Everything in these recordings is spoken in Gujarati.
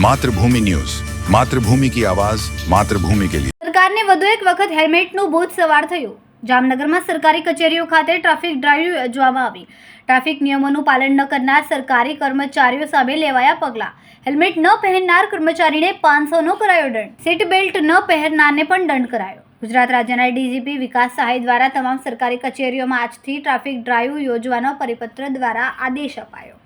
मातृभूमि न्यूज, मातृभूमि की आवाज, मातृभूमि के लिए। सरकारने વધુ એક વખત હેલ્મેટનું ભૂત સવાર થયું। જામનગરમાં સરકારી કચેરીઓ ખાતે ટ્રાફિક ડ્રાઈવ યોજવામાં આવી। ટ્રાફિક નિયમોનું પાલન ન કરનાર સરકારી કર્મચારીઓ સામે લેવાયા પગલાં। હેલ્મેટ ન પહેરનાર કર્મચારીને 500નો કરાયો દંડ। સીટ બેલ્ટ ન પહેરનારને પણ દંડ કરાયો। ગુજરાત રાજ્યના ડીજીપી વિકાસ સહાય દ્વારા તમામ સરકારી કચેરીઓમાં આજથી ટ્રાફિક ડ્રાઈવ યોજવાનો પરિપત્ર દ્વારા આદેશ અપાયો।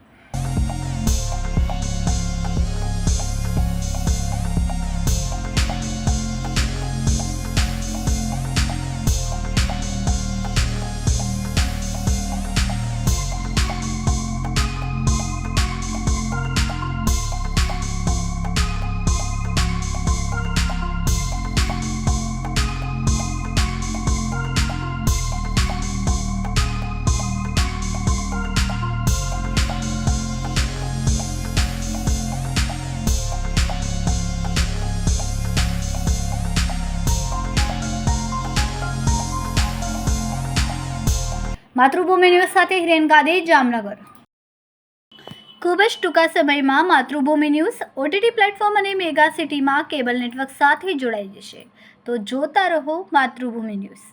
માતૃભૂમિ ન્યૂઝ સાથે હિરેન ગાદે, જામનગર। ખૂબ જ ટૂંકા સમયમાં માતૃભૂમિ ન્યૂઝ ઓટીટી પ્લેટફોર્મ અને મેગા સિટીમાં કેબલ નેટવર્ક સાથે જોડાઈ જશે, તો જોતા રહો માતૃભૂમિ ન્યૂઝ।